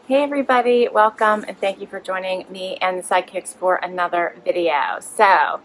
Hey everybody, welcome and thank you for joining me and the Sidekicks for another video. So,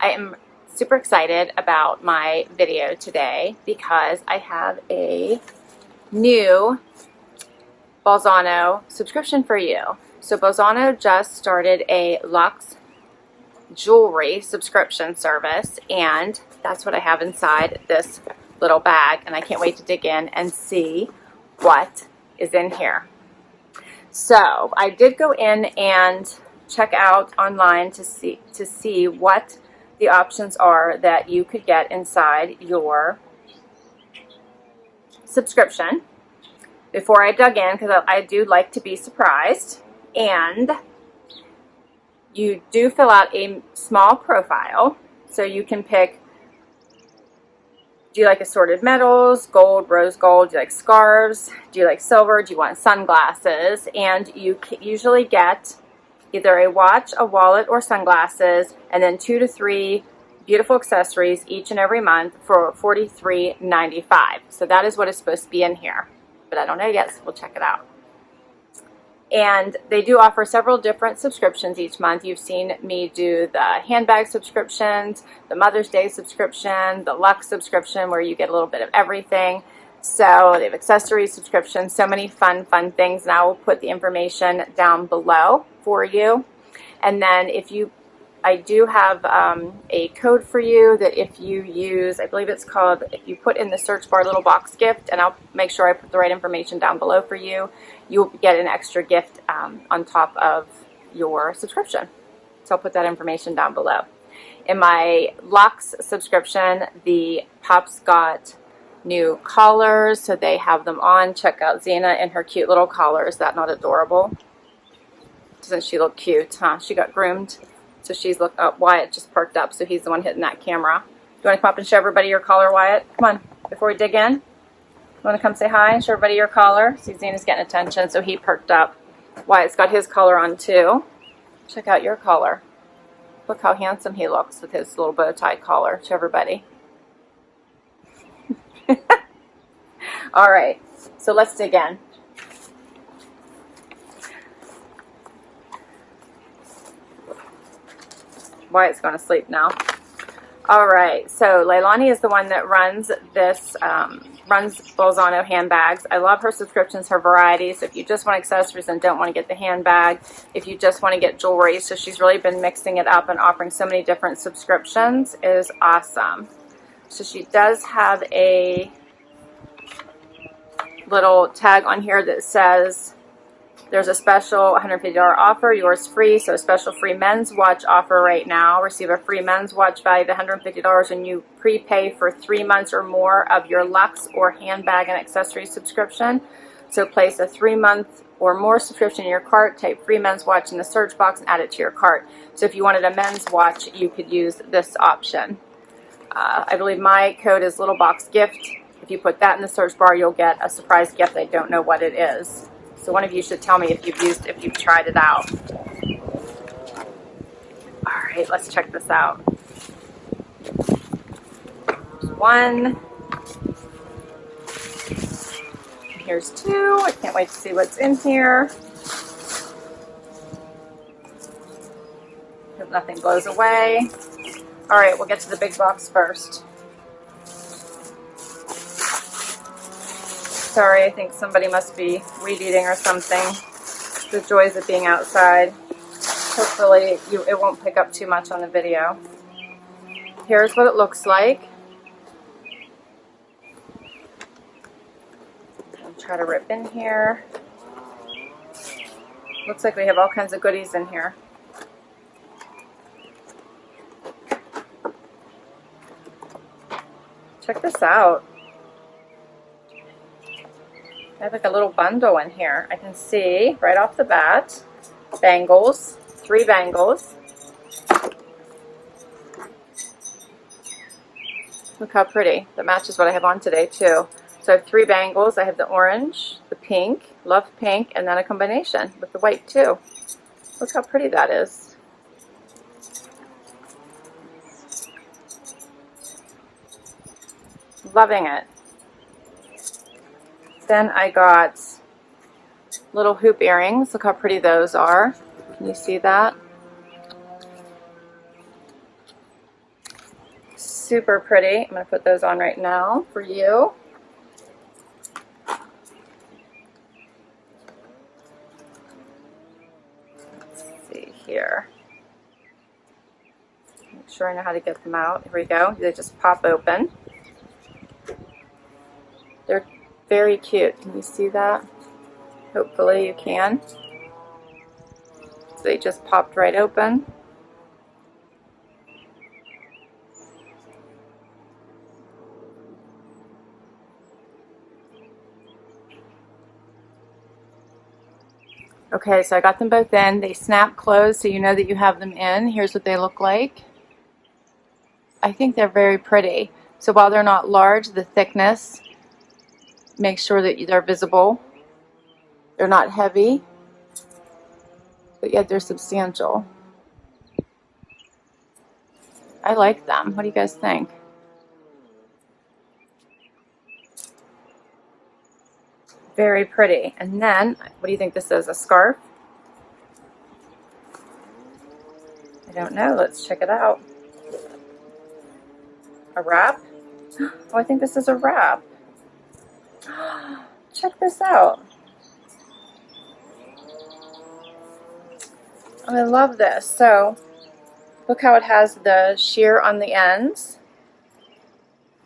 I am super excited about my video today because I have a new Bolzano subscription for you. So Bolzano just started a Lux jewelry subscription service, and that's what I have inside this little bag, and I can't wait to dig in and see what is in here. So I did go in and check out online to see what the options are that you could get inside your subscription before I dug in, because I do like to be surprised. And you do fill out a small profile, so you can pick, do you like assorted metals, gold, rose gold? Do you like scarves? Do you like silver? Do you want sunglasses? And you usually get either a watch, a wallet, or sunglasses, and then 2 to 3 beautiful accessories each and every month for $43.95. So that is what is supposed to be in here. But I don't know yet, so we'll check it out. And they do offer several different subscriptions each month. You've seen me do the handbag subscriptions, the Mother's Day subscription, the Lux subscription where you get a little bit of everything. So they have accessories subscriptions, so many fun things. And I will put the information down below for you. And then I do have a code for you that if you use, I believe it's called, if you put in the search bar LITTLEBOXGIFT, and I'll make sure I put the right information down below for you, you'll get an extra gift on top of your subscription. So I'll put that information down below. In my Lux subscription, the Pops got new collars, so they have them on. Check out Xena in her cute little collar. Is that not adorable? Doesn't she look cute, huh? She got groomed. So she's looked up. Wyatt just perked up, so he's the one hitting that camera. You want to come up and show everybody your collar, Wyatt? Come on, before we dig in. You want to come say hi and show everybody your collar? See, Xena's getting attention, so he perked up. Wyatt's got his collar on too. Check out your collar. Look how handsome he looks with his little bow tie collar. Show everybody. All right, so let's dig in. Wyatt's going to sleep now. All right, so Leilani is the one that runs this, runs Bolzano Handbags. I love her subscriptions, her varieties. If you just want accessories and don't want to get the handbag, if you just want to get jewelry, so she's really been mixing it up and offering so many different subscriptions. It is awesome. So she does have a little tag on here that says, there's a special $150 offer, yours free. So a special free men's watch offer right now. Receive a free men's watch valued at $150 when you prepay for 3 months or more of your Lux or handbag and accessory subscription. So place a 3-month or more subscription in your cart, type free men's watch in the search box and add it to your cart. So if you wanted a men's watch, you could use this option. I believe my code is LITTLEBOXGIFT. If you put that in the search bar, you'll get a surprise gift. I don't know what it is. So one of you should tell me if you've tried it out. All right, let's check this out. Here's 1. Here's 2. I can't wait to see what's in here. Hope nothing blows away. All right, we'll get to the big box first. Sorry, I think somebody must be weed eating or something. The joys of being outside. Hopefully it won't pick up too much on the video. Here's what it looks like. I'll try to rip in here. Looks like we have all kinds of goodies in here. Check this out. I have like a little bundle in here. I can see right off the bat, bangles, 3 bangles. Look how pretty. That matches what I have on today too. So I have 3 bangles. I have the orange, the pink, love pink, and then a combination with the white too. Look how pretty that is. Loving it. Then I got little hoop earrings. Look how pretty those are. Can you see that? Super pretty. I'm going to put those on right now for you. Let's see here. Make sure I know how to get them out. Here we go. They just pop open. They're very cute. Can you see that? Hopefully you can. So they just popped right open. Okay, so I got them both in. They snap closed so you know that you have them in. Here's what they look like. I think they're very pretty. So while they're not large, the thickness makes sure that they're visible. They're not heavy, but yet they're substantial. I like them. What do you guys think? Very pretty. And then, what do you think this is? A scarf? I don't know. Let's check it out. A wrap? Oh, I think this is a wrap. Check this out. I love this. So, look how it has the sheer on the ends.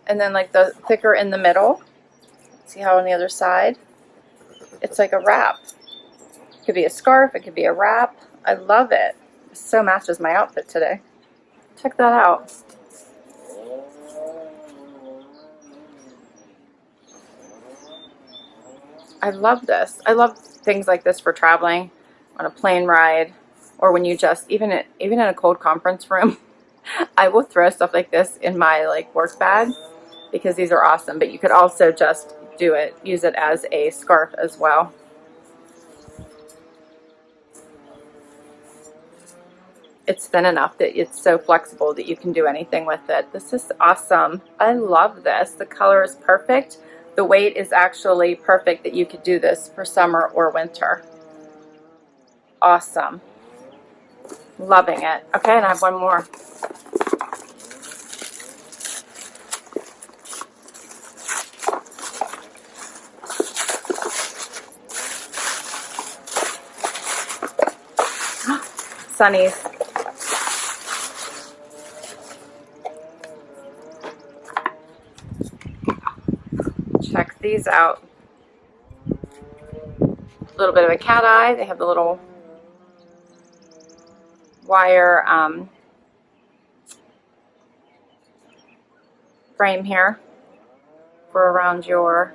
And then like the thicker in the middle. See how on the other side? It's like a wrap. It could be a scarf, it could be a wrap. I love it. It so matches my outfit today. Check that out. I love this. I love things like this for traveling, on a plane ride, or when you just, even in a cold conference room, I will throw stuff like this in my like work bag because these are awesome. But you could also just use it as a scarf as well. It's thin enough that it's so flexible that you can do anything with it. This is awesome. I love this. The color is perfect. The weight is actually perfect that you could do this for summer or winter. Awesome. Loving it. Okay, and I have one more. Sunnies. Check these out. A little bit of a cat eye. They have the little wire frame here for around your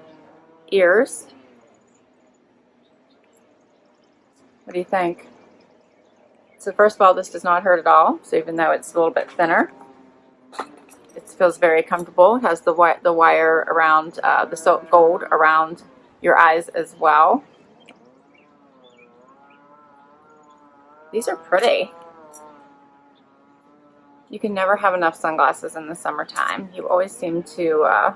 ears. What do you think? So first of all, this does not hurt at all. So even though it's a little bit thinner, it feels very comfortable. It has the wire around the gold around your eyes as well. These are pretty. You can never have enough sunglasses in the summertime. You always seem to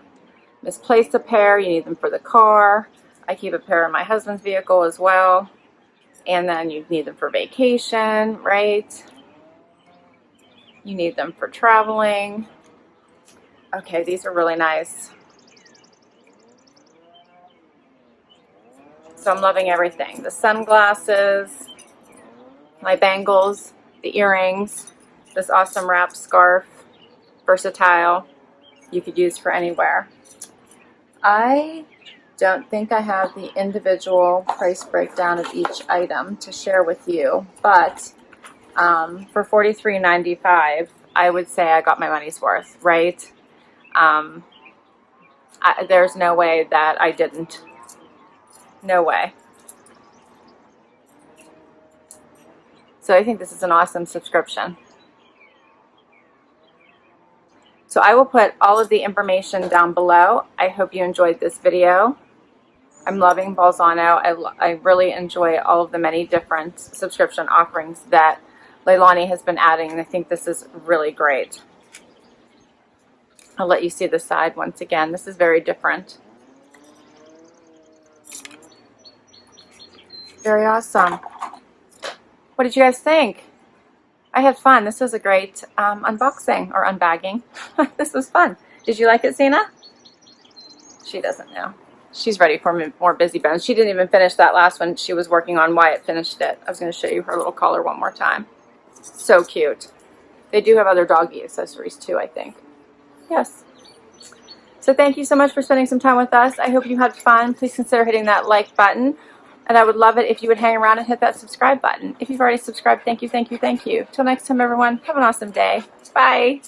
misplace a pair. You need them for the car. I keep a pair in my husband's vehicle as well. And then you need them for vacation, right? You need them for traveling. Okay, these are really nice. So I'm loving everything. The sunglasses, my bangles, the earrings, this awesome wrap scarf, versatile. You could use for anywhere. I don't think I have the individual price breakdown of each item to share with you, but for $43.95, I would say I got my money's worth, right? There's no way that I didn't. No way. So I think this is an awesome subscription. So I will put all of the information down below. I hope you enjoyed this video. I'm loving Bolzano. I really enjoy all of the many different subscription offerings that Leilani has been adding, and I think this is really great. I'll let you see the side once again. This is very different. Very awesome. What did you guys think? I had fun. This was a great unboxing or unbagging. This was fun. Did you like it, Zena? She doesn't know. She's ready for more busy bones. She didn't even finish that last one. She was working on Wyatt finished it. I was going to show you her little collar one more time. So cute. They do have other doggy accessories too, I think. Yes. So thank you so much for spending some time with us. I hope you had fun. Please consider hitting that like button. And I would love it if you would hang around and hit that subscribe button. If you've already subscribed, thank you, thank you, thank you. Till next time, everyone, have an awesome day. Bye.